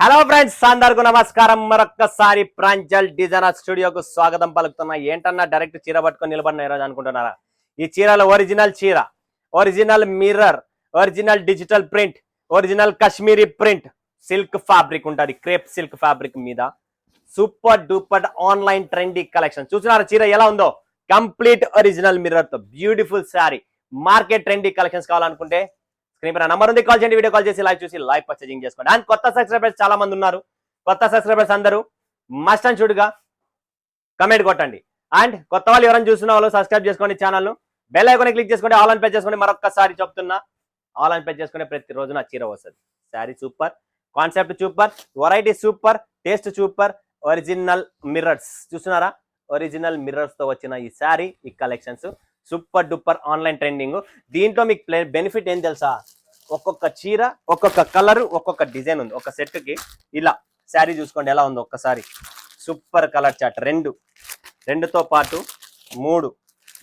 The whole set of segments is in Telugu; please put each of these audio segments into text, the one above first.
హలో ఫ్రెండ్స్, అందరికీ నమస్కారం. మరొక్కసారి ప్రాంజల్ డిజైనర్ స్టూడియోకు స్వాగతం పలుకుతున్నా. ఏంటన్నా డైరెక్ట్ చీర పట్టుకొని నిలబడిన ఈరోజు అనుకుంటున్నారా? ఈ చీరలో ఒరిజినల్ చీర, original mirror, original digital print, original Kashmiri print, silk fabric ఉంటుంది. క్రేప్ సిల్క్ ఫ్యాబ్రిక్ మీద super duper online trendy collection. చూసినారా చీర ఎలా ఉందో? కంప్లీట్ ఒరిజినల్ మిర్రర్ తో beautiful sari. Market trendy collections కావాలనుకుంటే స్క్రీన్ పైన నంబర్ ఉంది, కాల్ చేయండి. వీడియో కాల్ చేసి లైవ్ చూసి లైవ్ పర్చేజింగ్ చేసుకోండి. అండ్ కొత్త సబ్స్క్రైబర్స్ చాలా మంది ఉన్నారు. కొత్త సబ్స్క్రైబర్స్ అందరూ మస్ట్ అండ్ షుడ్ గా కమెంట్ కొట్టండి. అండ్ కొత్త వాళ్ళు ఎవరైనా చూస్తున్న వాళ్ళు సబ్స్క్రైబ్ చేసుకోండి ఛానల్. బెల్ ఐకాన్ క్లిక్ చేసుకోండి, ఆల్ అని ప్రెస్ చేసుకోండి. మరొక్కసారి చెప్తున్నా, ఆల్ అని ప్రెస్ చేసుకుని ప్రతి రోజు నా చీర వస్తుంది. Sari super, concept super, variety super, taste super, original mirrors చూస్తున్నారా? ఒరిజినల్ మిర్రర్స్ తో వచ్చిన ఈ శారీ, ఈ collections super duper online trending. దీంట్లో మీకు బెనిఫిట్ ఏం తెలుసా? ఒక్కొక్క చీర, ఒక్కొక్క కలర్, ఒక్కొక్క డిజైన్ ఉంది. ఒక సెట్ కి ఇలా శారీ చూసుకోండి ఎలా ఉందో ఒక్కసారి. Super colour chart. రెండుతో పాటు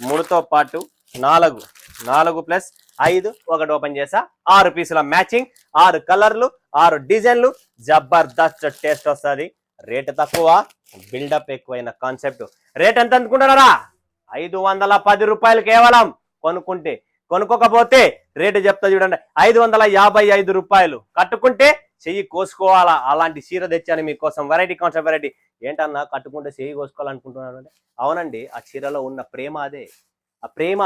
మూడుతో పాటు 4 ప్లస్ 5 ఒకటి ఓపెన్ చేసా. 6 పీసుల మ్యాచింగ్, 6 కలర్లు, 6 డిజైన్లు. జబర్దస్త్ టేస్ట్ వస్తుంది. రేట్ తక్కువ, బిల్డప్ ఎక్కువైన కాన్సెప్ట్. రేట్ ఎంత అనుకుంటున్నారా? 510 రూపాయలు కేవలం. కొనుక్కోకపోతే రేటు చెప్తా చూడండి, 555 రూపాయలు. కట్టుకుంటే చెయ్యి కోసుకోవాలా. అలాంటి చీర తెచ్చాను మీకోసం. Variety concept variety. ఏంటన్నా కట్టుకుంటే చెయ్యి కోసుకోవాలనుకుంటున్నాను అంటే, అవునండి, ఆ చీరలో ఉన్న ప్రేమ అదే. ఆ ప్రేమ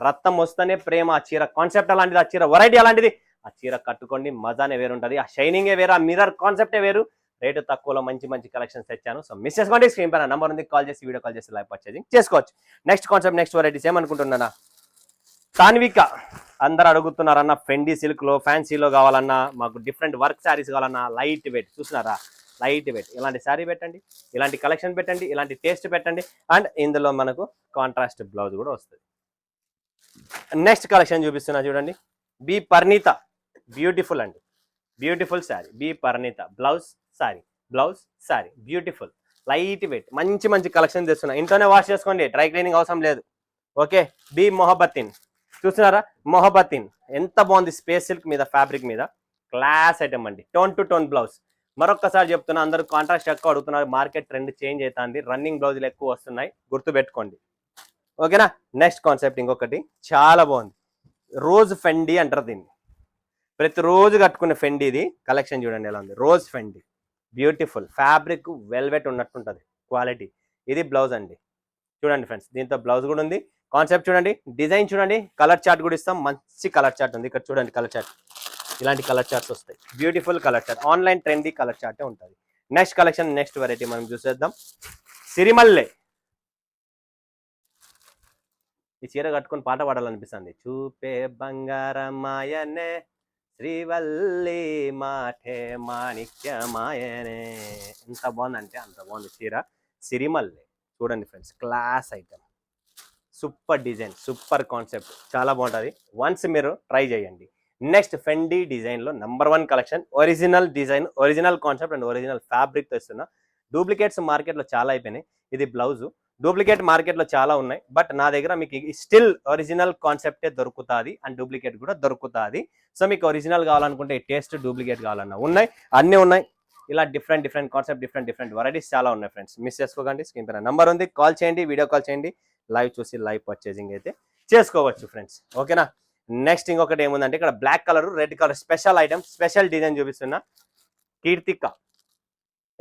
రక్తం వస్తేనే ప్రేమ. ఆ చీర కాన్సెప్ట్ అలాంటిది, ఆ చీర వెరైటీ అలాంటిది. ఆ చీర కట్టుకోండి, మజానే వేరుంటది. ఆ షైనింగే వేరు, ఆ మిర్రర్ కాన్సెప్టే వేరు. రేటు తక్కువలో మంచి మంచి కలెక్షన్స్ తెచ్చాను. సో మిస్ చేసుకోండి. స్క్రీన్ పైన నంబర్ ఉంది, కాల్ చేసి వీడియో కాల్ చేసి లైవ్ పర్చేజింగ్ చేసుకోవచ్చు. నెక్స్ట్ కాన్సెప్ట్, నెక్స్ట్ వెరైటీస్ ఏమనుకుంటున్నానా? సాన్విక అందరు అడుగుతున్నారన్న, ఫెండీ సిల్క్ లో, ఫ్యాన్సీలో కావాలన్నా, మాకు డిఫరెంట్ వర్క్ శారీస్ కావాలన్నా, లైట్ వెయిట్ చూస్తున్నారా? లైట్ వెయిట్ ఇలాంటి శారీ పెట్టండి, ఇలాంటి కలెక్షన్ పెట్టండి, ఇలాంటి టేస్ట్ పెట్టండి. అండ్ ఇందులో మనకు కాంట్రాస్ట్ బ్లౌజ్ కూడా వస్తుంది. నెక్స్ట్ కలెక్షన్ చూపిస్తున్నా చూడండి. బి పరిణీత, బ్యూటిఫుల్ అండి, beautiful sari. B Parineeta blouse sari beautiful light weight. మంచి మంచి కలెక్షన్ తెస్తున్నా. ఇంట్లోనే వాష్ చేసుకోండి, డ్రై క్లీనింగ్ అవసరం లేదు. ఓకే. బి మొహబత్తిన్ చూస్తున్నారా? మొహబత్తిన్ ఎంత బాగుంది. స్పేస్ సిల్క్ మీద, ఫ్యాబ్రిక్ మీద క్లాస్ ఐటమ్ అండి. Tone to tone blouse. మరొకసారి చెప్తున్నా, అందరూ కాంట్రాస్ట్ ఎక్కువ అడుగుతున్నారు. మార్కెట్ ట్రెండ్ చేంజ్ అవుతుంది, రన్నింగ్ బ్లౌజులు ఎక్కువ వస్తున్నాయి, గుర్తుపెట్టుకోండి. ఓకేనా? నెక్స్ట్ కాన్సెప్ట్ ఇంకొకటి చాలా బాగుంది. రోజ్ ఫెండీ అంటారు దీన్ని. ప్రతిరోజు కట్టుకునే ఫెండీది కలెక్షన్ చూడండి ఎలా ఉంది. Rose ఫెండీ beautiful fabric, velvet ఉన్నట్టుంటది quality. ఇది బ్లౌజ్ అండి. చూడండి ఫ్రెండ్స్, దీంతో బ్లౌజ్ కూడా ఉంది. కాన్సెప్ట్ చూడండి, డిజైన్ చూడండి, కలర్ చార్ట్ కూడా ఇస్తాం. మంచి కలర్ చార్ట్ ఉంది ఇక్కడ చూడండి. కలర్ చార్ట్, ఇలాంటి కలర్ చార్ట్స్ వస్తాయి. Beautiful colour chart, online trendy colour చార్టే ఉంటుంది. నెక్స్ట్ కలెక్షన్, నెక్స్ట్ వెరైటీ మనం చూసేద్దాం. సిరిమల్లె. ఈ చీర కట్టుకొని పాట పాడాలనిపిస్తుంది. చూపే బంగారమాయనే, శ్రీవల్లి మాఠే మాణిక్యమాయనే. ఎంత బాగుందంటే అంత బాగుంది చీర. సిరిమల్లె చూడండి friends, class item, super design, super concept, చాలా బాగుంటుంది. వన్స్ మీరు ట్రై చేయండి. నెక్స్ట్ ఫెండీ డిజైన్లో #1 collection. Original design, original concept and original fabric తెస్తున్నా. డూప్లికేట్స్ మార్కెట్లో చాలా అయిపోయినాయి. ఇది బ్లౌజు. డూప్లికేట్ మార్కెట్లో చాలా ఉన్నాయి, బట్ నా దగ్గర మీకు స్టిల్ ఒరిజినల్ కాన్సెప్టే దొరుకుతుంది అండ్ డూప్లికేట్ కూడా దొరుకుతుంది. సో మీకు ఒరిజినల్ కావాలనుకుంటే టేస్ట్, డూప్లికేట్ కావాలన్నా ఉన్నాయి, అన్నీ ఉన్నాయి. ఇలా డిఫరెంట్ కాన్సెప్ట్, డిఫరెంట్ వెరైటీస్ చాలా ఉన్నాయి ఫ్రెండ్స్. మిస్ చేసుకోకండి. స్క్రీన్ పైన నంబర్ ఉంది, కాల్ చేయండి, వీడియో కాల్ చేయండి, లైవ్ చూసి లైవ్ పర్చేజింగ్ అయితే చేసుకోవచ్చు ఫ్రెండ్స్. ఓకేనా? నెక్స్ట్ ఇంకొకటి ఏముందంటే, ఇక్కడ black colour, red colour special item, special design చూపిస్తున్నా. కీర్తిక,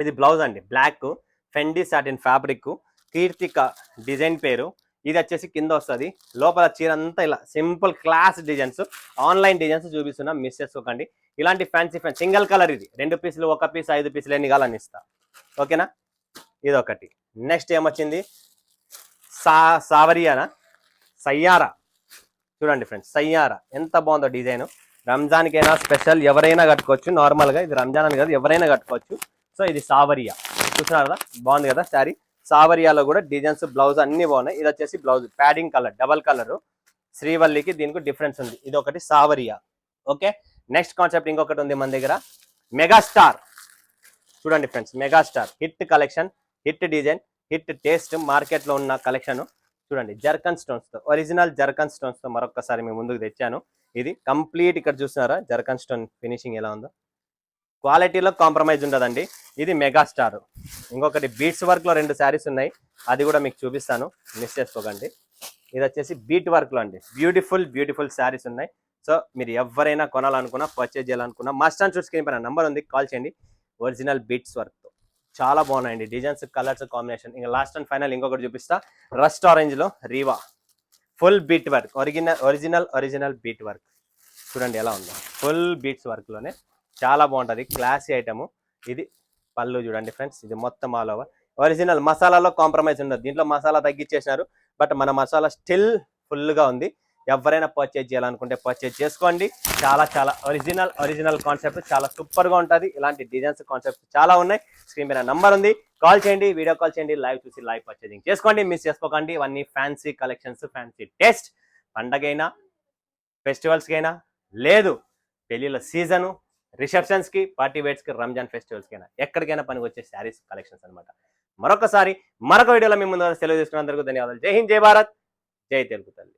ఇది బ్లౌజ్ అండి. Black Fendi satin fabric, Keerthika design పేరు. ఇది వచ్చేసి కింద వస్తుంది, లోపల చీర అంతా ఇలా simple class designs, online designs చూపిస్తున్నా. మిస్ చేసుకోకండి. ఇలాంటి ఫ్యాన్సీ సింగిల్ కలర్, ఇది 2 పీసులు, 1 పీస్, 5 పీసులు ఎన్ని కావాలని ఇస్తా. ఓకేనా? ఇది ఒకటి. నెక్స్ట్ ఏమొచ్చింది? సావరియానా, సయ్యారా. చూడండి ఫ్రెండ్స్, సయ్యారా ఎంత బాగుందో డిజైన్. రంజాన్కైనా స్పెషల్, ఎవరైనా కట్టుకోవచ్చు. నార్మల్గా ఇది రంజాన్ అని కాదు, ఎవరైనా కట్టుకోవచ్చు. సో ఇది సావరియా. చూస్తున్నారు కదా, బాగుంది కదా శారీ. సావరియాలో కూడా డిజైన్స్, బ్లౌజ్ అన్ని బాగున్నాయి. ఇది వచ్చేసి blouse padding colour, double colour. శ్రీవల్లికి దీనికి డిఫరెన్స్ ఉంది. ఇది ఒకటి సావరియా. ఓకే. నెక్స్ట్ కాన్సెప్ట్ ఇంకొకటి ఉంది మన దగ్గర, మెగాస్టార్. చూడండి friends, megastar hit collection, hit design, hit taste. మార్కెట్లో ఉన్న కలెక్షన్ చూడండి. జర్కన్ స్టోన్స్ తో, ఒరిజినల్ జర్కన్ స్టోన్స్ తో మరొకసారి మేము ముందుకు తెచ్చాను. ఇది కంప్లీట్ ఇక్కడ చూస్తున్నారా? జర్కన్ స్టోన్ ఫినిషింగ్ ఎలా ఉందో. క్వాలిటీలో కాంప్రమైజ్ ఉండదండి. ఇది మెగాస్టార్. ఇంకొకటి బీట్స్ వర్క్లో 2 శారీస్ ఉన్నాయి, అది కూడా మీకు చూపిస్తాను, మిస్ చేసుకోకండి. ఇది వచ్చేసి బీట్ వర్క్లో అండి, బ్యూటిఫుల్ శారీస్ ఉన్నాయి. సో మీరు ఎవరైనా కొనాలనుకున్నా, పర్చేజ్ చేయాలనుకున్నా, మస్ట్ అండ్ షుడ్ స్క్రీన్ పైన నెంబర్ ఉంది, కాల్ చేయండి. ఒరిజినల్ బీట్స్ వర్క్తో చాలా బాగున్నాయండి, డిజైన్స్, కలర్స్ కాంబినేషన్. ఇంకా లాస్ట్ అండ్ ఫైనల్ ఇంకొకటి చూపిస్తా, రస్ట్ ఆరెంజ్లో రీవా full bead work, original bead work. చూడండి ఎలా ఉందో, ఫుల్ బీట్స్ వర్క్లోనే చాలా బాగుంటుంది, క్లాసీ ఐటము. ఇది పళ్ళు చూడండి ఫ్రెండ్స్, ఇది మొత్తం ఆల్ ఓవర్ ఒరిజినల్. మసాలాలో కాంప్రమైజ్ ఉండదు, దీంట్లో మసాలా తగ్గించేసినారు, బట్ మన మసాలా స్టిల్ ఫుల్గా ఉంది. ఎవరైనా పర్చేజ్ చేయాలనుకుంటే పర్చేజ్ చేసుకోండి. చాలా ఒరిజినల్ కాన్సెప్ట్, చాలా సూపర్గా ఉంటుంది. ఇలాంటి డిజైన్స్ కాన్సెప్ట్ చాలా ఉన్నాయి. స్క్రీన్ మీద నంబర్ ఉంది, కాల్ చేయండి, వీడియో కాల్ చేయండి, లైవ్ చూసి లైవ్ పర్చేజింగ్ చేసుకోండి. మిస్ చేసుకోకండి, ఇవన్నీ ఫ్యాన్సీ కలెక్షన్స్, ఫ్యాన్సీ టేస్ట్. పండగైనా, ఫెస్టివల్స్కి అయినా, లేదు పెళ్ళిళ్ళ సీజను, రిసెప్షన్స్కి, పార్టీ వేర్స్కి, రంజాన్ ఫెస్టివల్స్కి అయినా, ఎక్కడికైనా పనికి వచ్చే శారీస్ కలెక్షన్స్ అనమాట. మరొక వీడియోలో మీ ముందు సెలవు తీసుకున్నందుకు ధన్యవాదాలు. జై హింద్, జై భారత్, జై తెలుగు తల్లి.